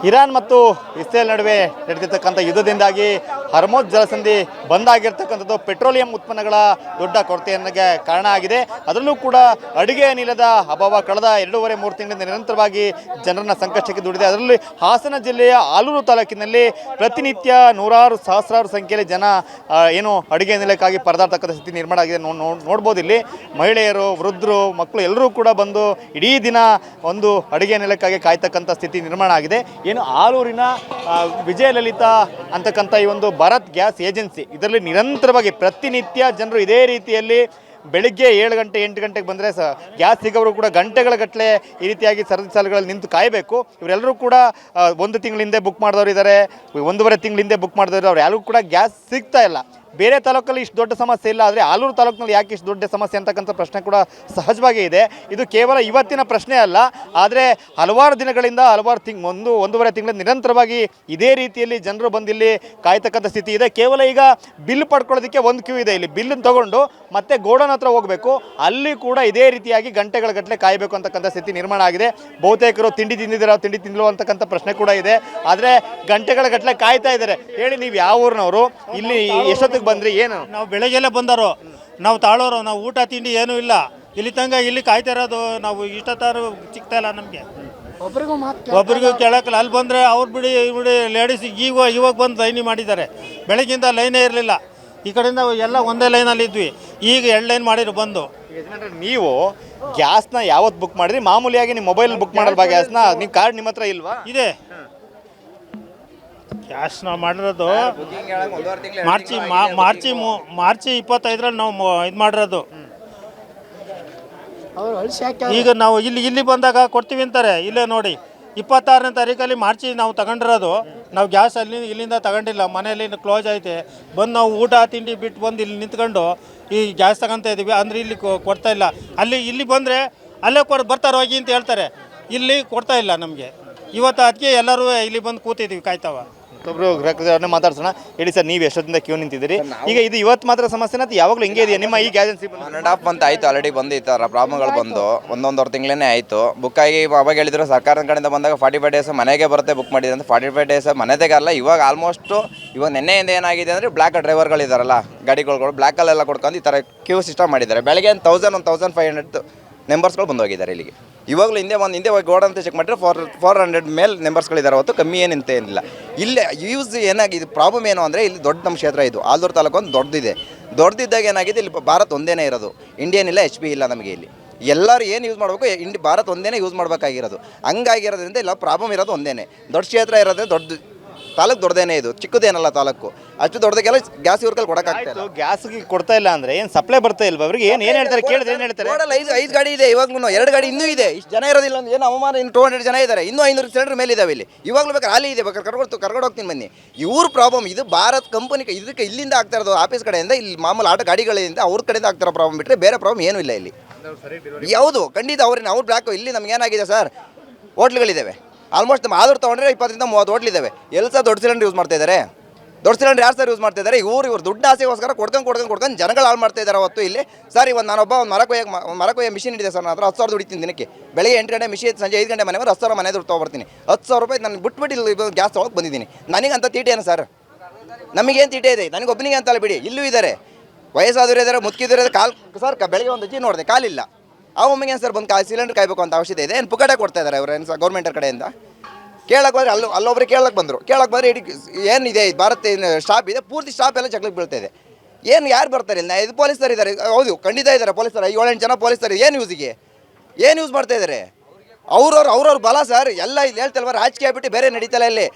Iran ಮತ್ತು Israel ನಡುವೆ ನಡೆದಿರ್ತಕ್ಕಂಥ ಯುದ್ಧದಿಂದಾಗಿ ಹರ್ಮೋಜ್ ಜಲಸಂಧಿ ಬಂದ್ ಆಗಿರ್ತಕ್ಕಂಥದ್ದು ಪೆಟ್ರೋಲಿಯಂ ಉತ್ಪನ್ನಗಳ ದೊಡ್ಡ ಕೊರತೆಯನ್ನಿಗೆ ಕಾರಣ ಆಗಿದೆ. ಅದರಲ್ಲೂ ಕೂಡ ಅಡುಗೆ ಅನಿಲದ ಅಭಾವ ಕಳೆದ 2.5-3 ತಿಂಗಳಿಂದ ನಿರಂತರವಾಗಿ ಜನರನ್ನ ಸಂಕಷ್ಟಕ್ಕೆ ದೂಡಿದೆ. ಅದರಲ್ಲಿ ಹಾಸನ ಜಿಲ್ಲೆಯ ಆಲೂರು ತಾಲೂಕಿನಲ್ಲಿ ಪ್ರತಿನಿತ್ಯ ನೂರಾರು ಸಹಸ್ರಾರು ಸಂಖ್ಯೆಯಲ್ಲಿ ಜನ ಏನು ಅಡುಗೆ ಅನಿಲಕ್ಕಾಗಿ ಪರದಾಡ್ತಕ್ಕಂಥ ಸ್ಥಿತಿ ನಿರ್ಮಾಣ ಆಗಿದೆ. ನೋಡ್ಬೋದು ಇಲ್ಲಿ ಮಹಿಳೆಯರು, ವೃದ್ಧರು, ಮಕ್ಕಳು ಎಲ್ಲರೂ ಕೂಡ ಬಂದು ಇಡೀ ದಿನ ಒಂದು ಅಡುಗೆ ಅನಿಲಕ್ಕಾಗಿ ಕಾಯ್ತಕ್ಕಂಥ ಸ್ಥಿತಿ ನಿರ್ಮಾಣ ಆಗಿದೆ. ಏನು ಆಲೂರಿನ ವಿಜಯಲಲಿತಾ ಅಂತಕ್ಕಂಥ ಈ ಒಂದು ಭಾರತ್ ಗ್ಯಾಸ್ ಏಜೆನ್ಸಿ ಇದರಲ್ಲಿ ನಿರಂತರವಾಗಿ ಪ್ರತಿನಿತ್ಯ ಜನರು ಇದೇ ರೀತಿಯಲ್ಲಿ ಬೆಳಿಗ್ಗೆ 7 ಗಂಟೆ 8 ಗಂಟೆಗೆ ಬಂದರೆ ಗ್ಯಾಸ್ ಸಿಗೋರು ಕೂಡ ಗಂಟೆಗಳ ಗಟ್ಟಲೆ ಈ ರೀತಿಯಾಗಿ ಸರದಿ ಸಾಲುಗಳಲ್ಲಿ ನಿಂತು ಕಾಯಬೇಕು. ಇವರೆಲ್ಲರೂ ಕೂಡ 1 ತಿಂಗಳ ಹಿಂದೆ ಬುಕ್ ಮಾಡಿದವರು ಇದ್ದಾರೆ, 1.5 ತಿಂಗಳ ಹಿಂದೆ ಬುಕ್ ಮಾಡಿದವರು, ಅವ್ರು ಯಾರಿಗೂ ಕೂಡ ಗ್ಯಾಸ್ ಸಿಗ್ತಾ ಇಲ್ಲ. ಬೇರೆ ತಾಲೂಕಲ್ಲಿ ಇಷ್ಟು ದೊಡ್ಡ ಸಮಸ್ಯೆ ಇಲ್ಲ, ಆದರೆ ಆಲೂರು ತಾಲೂಕಿನಲ್ಲಿ ಯಾಕೆ ಇಷ್ಟು ದೊಡ್ಡ ಸಮಸ್ಯೆ ಅಂತಕ್ಕಂಥ ಪ್ರಶ್ನೆ ಕೂಡ ಸಹಜವಾಗಿ ಇದೆ. ಇದು ಕೇವಲ ಇವತ್ತಿನ ಪ್ರಶ್ನೆ ಅಲ್ಲ, ಆದರೆ ಹಲವಾರು ದಿನಗಳಿಂದ ಒಂದೂವರೆ ತಿಂಗಳಿಂದ ನಿರಂತರವಾಗಿ ಇದೇ ರೀತಿಯಲ್ಲಿ ಜನರು ಬಂದಿಲ್ಲಿ ಕಾಯ್ತಕ್ಕಂಥ ಸ್ಥಿತಿ ಇದೆ. ಕೇವಲ ಈಗ ಬಿಲ್ ಪಡ್ಕೊಳ್ಳೋದಕ್ಕೆ ಒಂದು ಕ್ಯೂ ಇದೆ. ಇಲ್ಲಿ ಬಿಲ್ಲನ್ನು ತೊಗೊಂಡು ಮತ್ತೆ ಗೋಡನ್ ಹತ್ರ ಹೋಗಬೇಕು, ಅಲ್ಲಿ ಕೂಡ ಇದೇ ರೀತಿಯಾಗಿ ಗಂಟೆಗಳ ಗಟ್ಟಲೆ ಕಾಯಬೇಕು ಅಂತಕ್ಕಂಥ ಸ್ಥಿತಿ ನಿರ್ಮಾಣ ಆಗಿದೆ. ಬಹುತೇಕರು ತಿಂಡಿ ತಿಂದಿಲ್ಲೋ ಅಂತಕ್ಕಂಥ ಪ್ರಶ್ನೆ ಕೂಡ ಇದೆ. ಆದರೆ ಗಂಟೆಗಳ ಗಟ್ಟಲೆ ಕಾಯ್ತಾ ಇದ್ದಾರೆ. ಹೇಳಿ, ನೀವು ಯಾವ ಊರಿನವರು, ಇಲ್ಲಿ ಎಷ್ಟೊತ್ತಿಗೆ ಬಂದ್ರಿ? ಏನು ನಾವು ಬೆಳಗ್ಗೆಲ್ಲ ಬಂದರು, ನಾವು ತಾಳೋರು, ನಾವು ಊಟ ತಿಂಡಿ ಏನೂ ಇಲ್ಲ, ಇಲ್ಲಿ ತನಕ ಇಲ್ಲಿ ಕಾಯ್ತಾ ಇರೋದು. ನಾವು ಇಷ್ಟೊತ್ತಾರು ಸಿಗ್ತಾ ಇಲ್ಲ ನಮಗೆ, ಒಬ್ರಿಗೂ ಕೇಳೋಕ್ಕಲ್ಲ. ಅಲ್ಲಿ ಬಂದರೆ ಅವ್ರು ಬಿಡಿ ಲೇಡೀಸ್ ಇವಾಗ ಬಂದು ಲೈನಿ ಮಾಡಿದ್ದಾರೆ. ಬೆಳಗ್ಗಿಂದ ಲೈನೇ ಇರಲಿಲ್ಲ, ಈ ಕಡೆಯಿಂದ ಎಲ್ಲ ಒಂದೇ ಲೈನಲ್ಲಿ ಇದ್ವಿ, ಈಗ 2 ಲೈನ್ ಮಾಡಿದ್ರು ಬಂದು. ನೀವು ಗ್ಯಾಸ್ನ ಯಾವತ್ತು ಬುಕ್ ಮಾಡಿದ್ರಿ? ಮಾಮೂಲಿಯಾಗಿ ನಿಮ್ಮ ಮೊಬೈಲ್ ಬುಕ್ ಮಾಡಲ್ವಾ ಗ್ಯಾಸ್ನ? ನೀವು ಕಾರ್ಡ್ ನಿಮ್ಮ ಹತ್ರ ಇಲ್ವಾ? ಇದೆ, ಕ್ಯಾಶ್ ನಾವು ಮಾಡಿರೋದು ಮಾರ್ಚ್ 25ರಲ್ಲಿ ನಾವು ಇದು ಮಾಡಿರೋದು. ಈಗ ನಾವು ಇಲ್ಲಿ ಬಂದಾಗ ಕೊಡ್ತೀವಿ ಅಂತಾರೆ. ಇಲ್ಲೇ ನೋಡಿ, 26ನೇ ತಾರೀಕಲ್ಲಿ ಮಾರ್ಚಿ ನಾವು ತಗೊಂಡಿರೋದು. ನಾವು ಗ್ಯಾಸ್ ಇಲ್ಲಿಂದ ತಗೊಂಡಿಲ್ಲ, ಮನೆಯಲ್ಲಿ ಕ್ಲೋಸ್ ಐತೆ. ಬಂದು ನಾವು ಊಟ ತಿಂಡಿ ಬಿಟ್ಟು ಬಂದು ಇಲ್ಲಿ ನಿಂತ್ಕೊಂಡು ಈ ಗ್ಯಾಸ್ ತಗೊತಾ ಇದ್ದೀವಿ. ಅಂದರೆ ಇಲ್ಲಿ ಕೊಡ್ತಾ ಇಲ್ಲ. ಇಲ್ಲಿ ಬಂದರೆ ಅಲ್ಲೇ ಬರ್ತಾರೆ ಹೋಗಿ ಅಂತ ಹೇಳ್ತಾರೆ, ಇಲ್ಲಿ ಕೊಡ್ತಾ ಇಲ್ಲ ನಮಗೆ. ಇವತ್ತು ಅದಕ್ಕೆ ಎಲ್ಲರೂ ಇಲ್ಲಿ ಬಂದು ಕೂತಿದ್ದೀವಿ ಕಾಯ್ತಾವ. ಒಬ್ಬರು ಗ್ರಾಹಕರನ್ನ ಮಾತಾಡ್ಸೋಣ. ಹೇಳಿ ಸರ್, ನೀವು ಎಷ್ಟೊತ್ತಿಂದ ಕ್ಯೂ ನಿಂತಿದ್ದೀರಿ? ಈಗ ಇದು ಇವತ್ತು ಮಾತ್ರ ಸಮಸ್ಯೆನ ಯಾವಾಗಲೂ ಹಿಂಗೆ ಇದೆಯಾ ನಿಮ್ಮ ಈ ಏಜೆನ್ಸಿ? 1.5 ಮಂತ್ ಆಯಿತು ಆಲ್ರೆಡಿ ಬಂದು ಈ ಥರ ಪ್ರಾಬ್ಲಮ್ಗಳು ಬಂದು 1.5 ತಿಂಗಳೇ ಆಯಿತು. ಬುಕ್ ಆಗಿ ಅವಾಗ ಹೇಳಿದ್ರು ಸರ್ಕಾರದ ಕಡೆಯಿಂದ ಬಂದಾಗ 45 ಡೇಸ್ ಮನೆಗೆ ಬರುತ್ತೆ ಬುಕ್ ಮಾಡಿದ್ರೆ ಅಂತ. 45 ಡೇಸ್ ಮನೆದೇಗಲ್ಲ. ಇವಾಗ ಆಲ್ಮೋಸ್ಟು ನೆನ್ನೆಯಿಂದ ಏನಾಗಿದೆ ಅಂದರೆ ಬ್ಲ್ಯಾಕ್ ಡ್ರೈವರ್ಗಳಿದ್ದಾರಲ್ಲ, ಗಾಡಿಗಳು ಬ್ಲ್ಯಾಕಲ್ಲೆಲ್ಲ ಕೊಡ್ಕೊಂಡು ಈ ಥರ ಕ್ಯೂ ಸಿಸ್ಟಮ್ ಮಾಡಿದ್ದಾರೆ. ಬೆಳಗ್ಗೆ 1500 ನಂಬರ್ಸ್ಗಳು ಬಂದು ಹೋಗಿದ್ದಾರೆ ಇಲ್ಲಿಗೆ. ಇವಾಗಲೂ ಹಿಂದೆ ಹೋಗಿ ಗೋಡ ಅಂತ ಚೆಕ್ ಮಾಡಿದ್ರೆ 400 ಮೇಲೆ ನಂಬರ್ಸ್ಗಳಿದ್ದಾರೆ, ಹೊತ್ತು ಕಮ್ಮಿ ಏನಿಲ್ಲ. ಇಲ್ಲೇ ಯೂಸ್ ಏನಾಗಿದೆ ಪ್ರಾಬ್ಲಮ್ ಏನು ಅಂದರೆ, ಇಲ್ಲಿ ದೊಡ್ಡ ನಮ್ಮ ಕ್ಷೇತ್ರ ಇದು ಆಲೂರು ತಾಲೂಕು ಒಂದು ದೊಡ್ಡದಿದ್ದಾಗ ಏನಾಗಿದೆ, ಇಲ್ಲಿ ಭಾರತ್ ಒಂದೇ ಇರೋದು, ಇಂಡಿಯನ್ ಇಲ್ಲ, HP ಇಲ್ಲ ನಮಗೆ. ಇಲ್ಲಿ ಎಲ್ಲರೂ ಏನು ಯೂಸ್ ಮಾಡಬೇಕು, ಭಾರತ್ ಒಂದೇ ಯೂಸ್ ಮಾಡಬೇಕಾಗಿರೋದು. ಹಂಗಾಗಿರೋದ್ರಿಂದ ಇಲ್ಲ ಪ್ರಾಬ್ಲಮ್ ಇರೋದು ಒಂದೇ. ದೊಡ್ಡ ಕ್ಷೇತ್ರ ಇರೋದ್ರೆ ತಾಲೂಕು ದೊಡ್ಡದೇನೆ, ಇದು ಚಿಕ್ಕದೇನಲ್ಲ ತಾಲೂಕು. ಅಷ್ಟು ದೊಡ್ಡದಾಗೆಲ್ಲ ಗ್ಯಾಸ್ ಇವ್ರ ಕೈಲಿ ಕೊಡೋಕ್ಕಾಗ್ತದೆ. ಗ್ಯಾಸ್ಗೆ ಕೊಡ್ತಾ ಇಲ್ಲ ಅಂದರೆ ಏನು ಸಪ್ಲೈ ಬರ್ತಾ ಇಲ್ವಾ ಅವ್ರಿಗೆ? ಏನು ಹೇಳ್ತಾರೆ ಕೇಳಿದ್ರೆ ಏನು ಹೇಳ್ತಾರೆ? ನೋಡಲ್ಲ, 5 ಗಾಡಿ ಇದೆ ಇವಾಗಲೂ, 2 ಗಾಡಿ ಇನ್ನೂ ಇದೆ. ಇಷ್ಟು ಜನ ಇರೋದಿಲ್ಲ ಅಂದ್ರೆ ಏನು ಅವಮಾನ. ಇನ್ನು 200 ಜನ ಇದ್ದಾರೆ, ಇನ್ನೂ 500 ಸಿಲಿಂಡರ್ ಮೇಲೆ ಇದಾವೆ ಇಲ್ಲಿ. ಇವಾಗಲೂ ಬೇಕಾದ್ರೆ ಖಾಲಿ ಇದೆ, ಬೇಕಾದ್ರೆ ಕರ್ಕೊಂಡು ಹೋಗ್ತೀನಿ ಬನ್ನಿ. ಇವ್ರ ಪ್ರಾಬ್ಲಮ್ ಇದು ಭಾರತ್ ಕಂಪನಿ. ಇದಕ್ಕೆ ಇಲ್ಲಿಂದ ಆಗ್ತಾ ಇರೋದು ಆಫೀಸ್ ಕಡೆಯಿಂದ, ಇಲ್ಲಿ ಮಾಮೂಲು ಆಟೋ ಗಾಡಿಗಳಿಂದ ಅವ್ರ ಕಡೆಯಿಂದ ಆಗ್ತಿರೋ ಪ್ರಾಬ್ಲಮ್ ಬಿಟ್ಟರೆ ಬೇರೆ ಪ್ರಾಬ್ಲಮ್ ಏನೂ ಇಲ್ಲ ಇಲ್ಲಿ. ಯಾವುದು ಖಂಡಿತ ಅವ್ರು ಬ್ಲ್ಯಾಕ್. ಇಲ್ಲಿ ನಮ್ಗೆ ಏನಾಗಿದೆ ಸರ್, ಹೋಟ್ಲುಗಳಿದ್ದಾವೆ ಆಲ್ಮೋಸ್ಟ್. ನಮ್ಮ ಆದೂರು ತೊಗೊಂಡ್ರೆ 20-30 ಹೋಟ್ಲಿದ್ದಾವೆ. ಎಲ್ಲಿ ಸರ್ ದೊಡ್ಡ ಸಿಲಿಂಡರ್ ಯೂಸ್ ಮಾಡ್ತಾ ಇದ್ದಾರೆ? ದೊಡ್ಡ ಸಿಲಿಂಡರ್ ಯಾರು ಸರ್ ಯೂಸ್ ಮಾಡ್ತಾ ಇದ್ದಾರೆ? ಇವ್ರು ದುಡ್ಡು ಆಸೆಗೋಸ್ಕರ ಕೊಡ್ಕೊಂಡು ಜನಗಳು ಹಾಳು ಮಾಡ್ತಾ ಇದ್ದಾರೆ ಹೊತ್ತು ಇಲ್ಲಿ. ಸರ್ ಇವತ್ತು ನಾನೊಬ್ಬ ಮರ ಕೊಯ್ಯೋ ಮಿಷಿನ್ ಇದೆ ಸರ್, ನನ್ನ ಹತ್ರ 10,000 ದುಡಿತೀನಿ ದಿನಕ್ಕೆ. ಬೆಳಗ್ಗೆ 8 ಗಂಟೆ ಮಿಷಿನ್, ಸಂಜೆ 5 ಗಂಟೆ ಮನೆಯವರು 10,000 ಮನೆ ದುಡ್ಡು ತೊಗೊಬರ್ತೀನಿ. 10,000 ರೂಪಾಯಿ ನಾನು ಬಿಟ್ಬಿಟ್ಟು ಇಲ್ಲಿ ಗ್ಯಾಸ್ ತೊಗೊಳಕ್ಕೆ ಬಂದಿದ್ದೀನಿ. ನನಗಂತ ತೀಟೆ ಏನು ಸರ್? ನಮಗೇನು ತೀಟೆ ಇದೆ? ನನಗೊಬ್ಬನಿಗೆ ಅಂತಲ್ಲ ಬಿಡಿ, ಇಲ್ಲೂ ಇದ್ದಾರೆ, ವಯಸ್ಸಾದವರು ಇದ್ದಾರೆ, ಮುದುಕಿದ್ರು ಇದ್ದಾರೆ. ಸರ್ ಬೆಳಗ್ಗೆ ಒಂದು ಅಜ್ಜಿ ನೋಡಿದೆ, ಕಾಲಿಲ್ಲ. ಆ ಒಮ್ಮೆಗೆ ಏನು ಸರ್ ಬಂದು ಸಿಲಿಂಡರ್ ಕಾಯಬೇಕು ಅಂತ ಅವಶ್ಯಕತೆ ಇದೆ? ಏನು ಪುಕ್ಕಟೆ ಕೊಡ್ತಾ ಇದ್ದಾರೆ ಅವ್ರು ಏನು ಸರ್ ಗೌರ್ಮೆಂಟರ ಕಡೆಯಿಂದ? ಕೇಳಕ್ಕೆ ಬಂದರೆ ಅಲ್ಲೊಬ್ಬರು ಕೇಳಕ್ಕೆ ಬಂದರೆ ಇಡೀ ಏನಿದೆ ಭಾರತ್ ಸ್ಟಾಪ್ ಇದೆ, ಪೂರ್ತಿ ಸ್ಟಾಪ್ ಎಲ್ಲ ಜಗಳಕ್ಕೆ ಬೀಳ್ತಾ ಇದೆ. ಏನು ಯಾರು ಬರ್ತಾರೆ ಇಲ್ಲ? ಇದು ಪೊಲೀಸರು ಇದ್ದಾರೆ, ಹೌದು ಖಂಡಿತ ಇದ್ದಾರೆ ಪೊಲೀಸರು, 7-8 ಜನ ಪೊಲೀಸರು. ಏನು ಯೂಸ್ ಮಾಡ್ತಾ ಇದ್ದಾರೆ? ಅವ್ರವ್ರ ಬಲ ಸರ್ ಎಲ್ಲ. ಇಲ್ಲಿ ಹೇಳ್ತಲ್ವ, ರಾಜಕೀಯ ಬಿಟ್ಟು ಬೇರೆ ನಡೀತಲ್ಲ ಇಲ್ಲಿ.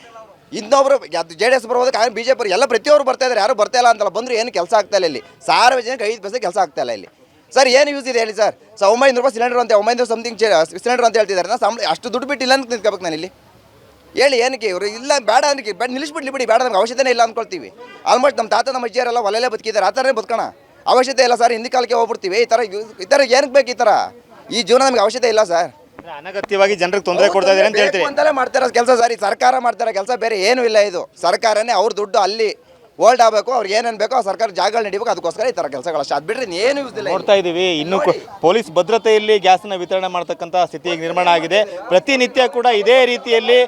ಇನ್ನೊಬ್ರು JDS ಬರ್ಬೋದು, BJP ಎಲ್ಲ ಪ್ರತಿಯೊಬ್ಬರು ಬರ್ತಾ ಇದ್ದಾರೆ, ಯಾರು ಬರ್ತಾ ಇಲ್ಲ ಅಂತಲ್ಲ. ಬಂದರೂ ಏನು ಕೆಲಸ ಆಗ್ತಾ ಇಲ್ಲ ಇಲ್ಲಿ. ಸಾರ್ವಜನಿಕ 5 ಪೈಸೆ ಕೆಲಸ ಆಗ್ತಾ ಇಲ್ಲ ಇಲ್ಲಿ. ಸರ್ ಏನು ಯೂಸ್ ಇದೆ ಹೇಳಿ ಸರ್? 900 ರೂಪಾಯಿ ಸಿಲಿಂಡರ್ ಅಂತ, 900 ಸಮಥಿಂಗ್ ಸಿಲಿಂಡರ್ ಅಂತ ಹೇಳ್ತಿದ್ದಾರೆ. ನಾನು ಅಷ್ಟು ದುಡ್ಡು ಬಿಟ್ಟು ಇಲ್ಲ ಅಂತ ನಿಂತ್ಕೋಬೇಕು ನಾನು ಇಲ್ಲಿ. ಹೇಳಿ ಏನಕ್ಕೆ ಇವರು? ಇಲ್ಲ ಬೇಡ ಅನ್ನಕ್ಕೆ ನಿಲ್ಲಿಸ್ಬಿಡ್ಲಿ ಬಿಡಿ, ಬೇಡ ನಮ್ಗೆ ಅವಶ್ಯಕತೆ ಇಲ್ಲ ಅಂದ್ಕೊಳ್ತೀವಿ. ಆಲ್ಮೋಸ್ಟ್ ನಮ್ಮ ತಾತ ನಮ್ಮ ಅಜ್ಜಿಯರೆಲ್ಲ ಒಲೆಯಲ್ಲೇ ಬದುಕಿದ್ದಾರೆ, ಆ ಥರನೇ ಬದುಕೋಣ. ಅವಶ್ಯಕತೆ ಇಲ್ಲ ಸರ್, ಹಿಂದಿ ಕಾಲಕ್ಕೆ ಹೋಗ್ಬಿಡ್ತೀವಿ. ಈ ಥರ ಏನಕ್ಕೆ ಬೇಕು? ಈ ಥರ ಈ ಜೀವನ ನಮಗೆ ಅವಶ್ಯಕತೆ ಇಲ್ಲ ಸರ್. ಅನಗತ್ಯವಾಗಿ ಜನರಿಗೆ ತೊಂದರೆ ಕೊಡ್ತಾ ಇದ್ದಾರೆ ಅಂತ ಹೇಳ್ತೀವಿ. ಅಂತಲೇ ಮಾಡ್ತಾರೋ ಕೆಲಸ ಸರ್, ಈ ಸರ್ಕಾರ ಮಾಡ್ತಾರೋ ಕೆಲಸ, ಬೇರೆ ಏನೂ ಇಲ್ಲ. ಇದು ಸರ್ಕಾರನೇ ಅವ್ರ ದುಡ್ಡು ಅಲ್ಲಿ ಓಲ್ಡ್ ಆಗಬೇಕು, ಅವ್ರಿಗೆ ಏನೇನು ಬೇಕೋ ಸರ್ಕಾರ ಜಾಗಗಳು ನಡಿಬೇಕು, ಅದಕ್ಕೋಸ್ಕರ ಈ ಥರ ಕೆಲಸಗಳು ಅಷ್ಟೇ. ಅದು ಬಿಟ್ಟರೆ ಏನು ಯೂಸ್ ಇಲ್ಲ. ನೋಡ್ತಾ ಇದ್ದೀವಿ ಇನ್ನು ಪೊಲೀಸ್ ಭದ್ರತೆಯಲ್ಲಿ ಗ್ಯಾಸನ್ನು ವಿತರಣೆ ಮಾಡ್ತಕ್ಕಂಥ ಸ್ಥಿತಿ ನಿರ್ಮಾಣ ಆಗಿದೆ. ಪ್ರತಿನಿತ್ಯ ಕೂಡ ಇದೇ ರೀತಿಯಲ್ಲಿ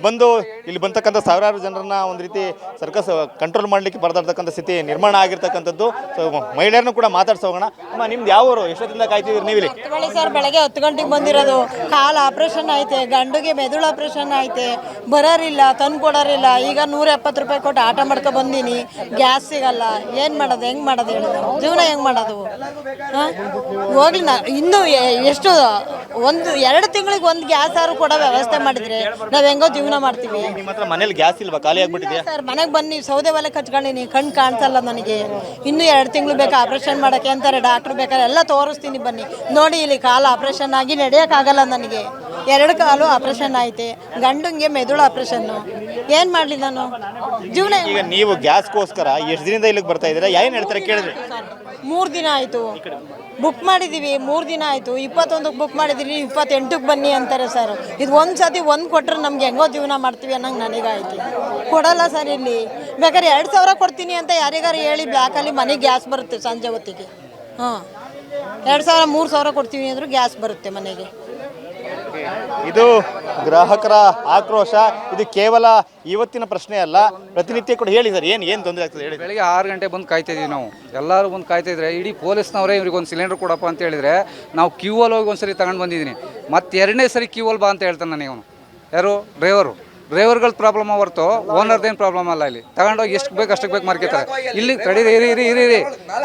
ಬಂದು ಇಲ್ಲಿ ಬಂತಕ್ಕಂಥ ಸಾವಿರಾರು ಜನರನ್ನ ಒಂದು ರೀತಿ ಸರ್ಕಸ್ ಕಂಟ್ರೋಲ್ ಮಾಡಲಿಕ್ಕೆ ಬರೆದಿರ್ತಕ್ಕಂಥ ಸ್ಥಿತಿ ನಿರ್ಮಾಣ ಆಗಿರ್ತಕ್ಕಂಥದ್ದು. ಸೊ ಮಹಿಳೆಯರನ್ನು ಕೂಡ ಮಾತಾಡ್ಸೋಗೋಣ. ಅಮ್ಮ, ನಿಮ್ದು ಯಾವ ಊರು? ಎಷ್ಟೊತ್ತಿಂದ ಕಾಯ್ತಿದ್ದೀರಿ ನೀವು ಇಲ್ಲಿ? ಸರ್ ಬೆಳಗ್ಗೆ 10 ಗಂಟೆಗೆ ಬಂದಿರೋದು. ಕಾಲು ಆಪ್ರೇಷನ್ ಐತೆ, ಗಂಡುಗೆ ಮೆದುಳು ಆಪ್ರೇಷನ್ ಐತೆ, ಬರೋರಿಲ್ಲ, ತಂದು ಕೊಡೋರಿಲ್ಲ. ಈಗ 170 ರೂಪಾಯಿ ಕೊಟ್ಟು ಆಟ ಮಾಡ್ಕೊ ಬಂದೀನಿ, ಗ್ಯಾಸ್ ಸಿಗಲ್ಲ. ಏನು ಮಾಡೋದು, ಹೆಂಗೆ ಮಾಡೋದು ಹೇಳಿದ್ರು, ಜೀವನ ಹೆಂಗೆ ಮಾಡೋದು? ಹಾಂ ಹೋಗ್ಲಿ, ಇನ್ನೂ ಎಷ್ಟು 1-2 ತಿಂಗಳಿಗೆ ಒಂದು ಗ್ಯಾಸ್ ಆದ್ರೂ ಕೊಡೋ ವ್ಯವಸ್ಥೆ ಮಾಡಿದರೆ ನಾವು ಹೆಂಗೋ ಜೀವನ ಮಾಡ್ತೀವಿ. ನಿಮ್ಮ ಹತ್ರ ಮನೇಲಿ ಗ್ಯಾಸ್ ಇಲ್ವಾ? ಖಾಲಿ ಆಗ್ಬಿಟ್ಟಿದೆ ಸರ್. ಮನೆಗೆ ಬನ್ನಿ, ಸೌದೆ ಒಲೆ ಕಚ್ಕೊಂಡಿನಿ, ಕಣ್ಣು ಕಾಣಿಸಲ್ಲ ನನಗೆ. ಇನ್ನೂ 2 ತಿಂಗಳು ಬೇಕಾ ಆಪ್ರೇಷನ್ ಮಾಡೋಕ್ಕೆ ಅಂತಾರೆ ಡಾಕ್ಟ್ರು. ಬೇಕಾದ್ರೆ ಎಲ್ಲ ತೋರಿಸ್ತೀನಿ ಬನ್ನಿ, ನೋಡಿ ಇಲ್ಲಿ ಕಾಲು ಆಪ್ರೇಷನ್ ಆಗಿ ನಡೆಯೋಕ್ಕಾಗಲ್ಲ ನನಗೆ. 2 ಕಾಲು ಆಪ್ರೇಷನ್ ಐತೆ, ಗಂಡಂಗೆ ಮೆದುಳು ಆಪ್ರೇಷನ್ನು. ಏನು ಮಾಡಲಿ ನಾನು? ಜೀವನ ಈಗ ನೀವು ಗ್ಯಾಸ್ಗೋಸ್ಕರ ಎಷ್ಟು ದಿನದಿಂದ ಇಲ್ಲಿಗೆ ಬರ್ತಾ ಇದ್ದೀರಾ? ಏನು ಹೇಳ್ತಾರೆ ಕೇಳಿದ್ರಿ? 3 ದಿನ ಆಯಿತು ಬುಕ್ ಮಾಡಿದ್ದೀವಿ. 3 ದಿನ ಆಯಿತು. 21ಕ್ಕೆ ಬುಕ್ ಮಾಡಿದ್ದೀವಿ, 28ಕ್ಕೆ ಬನ್ನಿ ಅಂತಾರೆ ಸರ್. ಇದು ಒಂದು ಸತಿ ಒಂದು ಕೊಟ್ಟರೆ ನಮ್ಗೆ ಹೆಂಗೋ ಜೀವನ ಮಾಡ್ತೀವಿ ಅನ್ನೋಂಗೆ ನನಗಾಯ್ತು. ಕೊಡಲ್ಲ ಸರ್ ಇಲ್ಲಿ. ಬೇಕಾದ್ರೆ 2,000 ಕೊಡ್ತೀನಿ ಅಂತ ಯಾರಿಗಾರು ಹೇಳಿ ಬ್ಲ್ಯಾಕಲ್ಲಿ ಮನೆಗೆ ಗ್ಯಾಸ್ ಬರುತ್ತೆ ಸಂಜೆ ಹೊತ್ತಿಗೆ. ಹಾಂ 2,000 3,000 ಕೊಡ್ತೀವಿ ಅಂದರೂ ಗ್ಯಾಸ್ ಬರುತ್ತೆ ಮನೆಗೆ. ಇದು ಗ್ರಾಹಕರ ಆಕ್ರೋಶ. ಇದು ಕೇವಲ ಇವತ್ತಿನ ಪ್ರಶ್ನೆ ಅಲ್ಲ, ಪ್ರತಿನಿತ್ಯ ಕೂಡ. ಹೇಳಿ ಸರ್, ಏನು ತೊಂದರೆ ಆಗ್ತದೆ ಹೇಳಿ. ಬೆಳಿಗ್ಗೆ 6 ಗಂಟೆ ಬಂದು ಕಾಯ್ತಿದ್ದೀವಿ ನಾವು. ಎಲ್ಲರೂ ಬಂದು ಕಾಯ್ತಿದ್ರೆ ಇಡೀ ಪೊಲೀಸ್ನವರೇ ಇವ್ರಿಗೆ ಒಂದು ಸಿಲಿಂಡರ್ ಕೊಡಪ್ಪ ಅಂತ ಹೇಳಿದರೆ ನಾವು ಕ್ಯೂವಲ್ಲಿ ಹೋಗಿ ಒಂದು ಸರಿ ತಗೊಂಡು ಬಂದಿದ್ದೀನಿ. ಮತ್ತು 2ನೇ ಸರಿ ಕ್ಯೂವಲ್ಲಿ ಬಾ ಅಂತ ಹೇಳ್ತಾನೆ ನನಗೆ ಅವನು. ಯಾರು? ಡ್ರೈವರ್ಗಳ ಪ್ರಾಬ್ಲಮ್ ಹೊರತು ಓನರ್ದೇನು ಪ್ರಾಬ್ಲಮ್ ಅಲ್ಲ. ಇಲ್ಲಿ ತಗೊಂಡೋಗಿ ಎಷ್ಟು ಬೇಕು ಅಷ್ಟಕ್ಕೆ ಬೇಕು ಮಾರ್ಕೆತಾರೆ. ಇಲ್ಲಿ ತಡೀರಿ ಇರಿ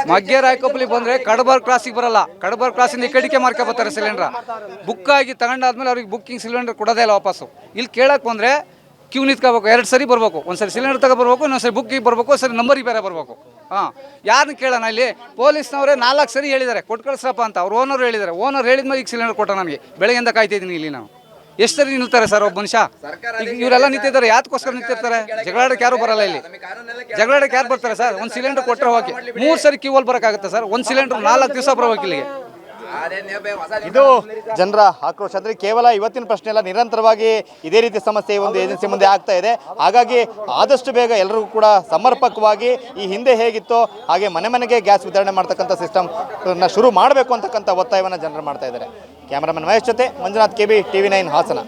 ಮಗ್ಗೆ ರಾಯಕೊಪ್ಪಲಿ ಬಂದರೆ ಕಡಬಾರ್ ಕ್ರಾಸಿಗೆ ಬರಲ್ಲ. ಕಡಬಾರ್ ಕ್ರಾಸಿಂದ ಈ ಕಡೆಗೆ ಮಾರ್ಕೊಬತ್ತಾರೆ ಸಿಲಿಂಡ್ರ. ಬುಕ್ಕಾಗಿ ತಗೊಂಡಾದ್ಮೇಲೆ ಅವ್ರಿಗೆ ಬುಕ್ಕಿಂಗ್ ಸಿಲಿಂಡರ್ ಕೊಡೋದೇ ಇಲ್ಲ ವಾಪಸ್ಸು. ಇಲ್ಲಿ ಕೇಳಕ್ಕೆ ಬಂದರೆ ಕ್ಯೂ ನಿಂತ್ಕೋಬೇಕು. 2 ಸರಿ ಬರಬೇಕು. ಒಂದು ಸರಿ ಸಿಲಿಂಡರ್ ತಗೊಬರ್ಬೇಕು, ಇನ್ನೊಂದು ಸರಿ ಬುಕ್ಕಿಗೆ ಬರಬೇಕು, ಸರಿ ನಂಬರಿಗೆ ಬೇರೆ ಬರಬೇಕು. ಹಾಂ ಯಾರನ್ನ ಕೇಳೋಣ? ಇಲ್ಲಿ ಪೊಲೀಸ್ನವರೇ 4 ಸರಿ ಹೇಳಿದ್ದಾರೆ ಕೊಟ್ಟು ಕಳಿಸ್ರಪ್ಪ ಅಂತ. ಅವ್ರು ಓನರ್ ಹೇಳಿದ್ದಾರೆ. ಓನರ್ ಹೇಳಿದ್ಮೇಲೆ ಈಗ ಸಿಲಿಂಡರ್ ಕೊಟ್ಟ ನನಗೆ. ಬೆಳಗ್ಗೆಯಿಂದ ಕಾಯ್ತಿದ್ದೀನಿ ಇಲ್ಲಿ ನಾನು. ಎಷ್ಟು ಸರಿ ನಿಲ್ತಾರೆ ಸರ್ ಒಬ್ಬ ಮನುಷ್ಯ? ಈಗ ಇವರೆಲ್ಲ ನಿಂತಿದ್ದಾರೆ, ಯಾತಕ್ಕೋಸ್ಕರ ನಿಂತಿರ್ತಾರೆ? ಜಗಳಾಡಕ್ಕೆ ಯಾರು ಬರಲ್ಲ ಇಲ್ಲಿ. ಜಗಳಾಡಕ್ಕೆ ಯಾರು ಬರ್ತಾರೆ ಸರ್? ಒಂದು ಸಿಲಿಂಡರ್ ಕೊಟ್ಟರೆ ಹೋಗಿ 3 ಸರಿ ಕ್ಯೂವಲ್ಲಿ ಬರೋಕ್ಕಾಗುತ್ತೆ ಸರ್? ಒಂದು ಸಿಲಿಂಡರ್ 4 ದಿವಸ ಬರಬೇಕು ಇಲ್ಲಿಗೆ. ಇದು ಜನರ ಆಕ್ರೋಶ. ಅಂದರೆ ಕೇವಲ ಇವತ್ತಿನ ಪ್ರಶ್ನೆ ಅಲ್ಲ, ನಿರಂತರವಾಗಿ ಇದೇ ರೀತಿ ಸಮಸ್ಯೆ ಒಂದು ಏಜೆನ್ಸಿ ಮುಂದೆ ಆಗ್ತಾ ಇದೆ. ಹಾಗಾಗಿ ಆದಷ್ಟು ಬೇಗ ಎಲ್ಲರಿಗೂ ಕೂಡ ಸಮರ್ಪಕವಾಗಿ ಈ ಹಿಂದೆ ಹೇಗಿತ್ತೋ ಹಾಗೆ ಮನೆಗೆ ಗ್ಯಾಸ್ ವಿತರಣೆ ಮಾಡ್ತಕ್ಕಂಥ ಸಿಸ್ಟಮ್ ಶುರು ಮಾಡಬೇಕು ಅಂತಕ್ಕಂಥ ಒತ್ತಾಯವನ್ನು ಜನರು ಮಾಡ್ತಾ ಇದ್ದಾರೆ. ಕ್ಯಾಮರಾಮನ್ ಮಹೇಶ್ ಜೊತೆ ಮಂಜುನಾಥ್, KB, TV9 ಹಾಸನ.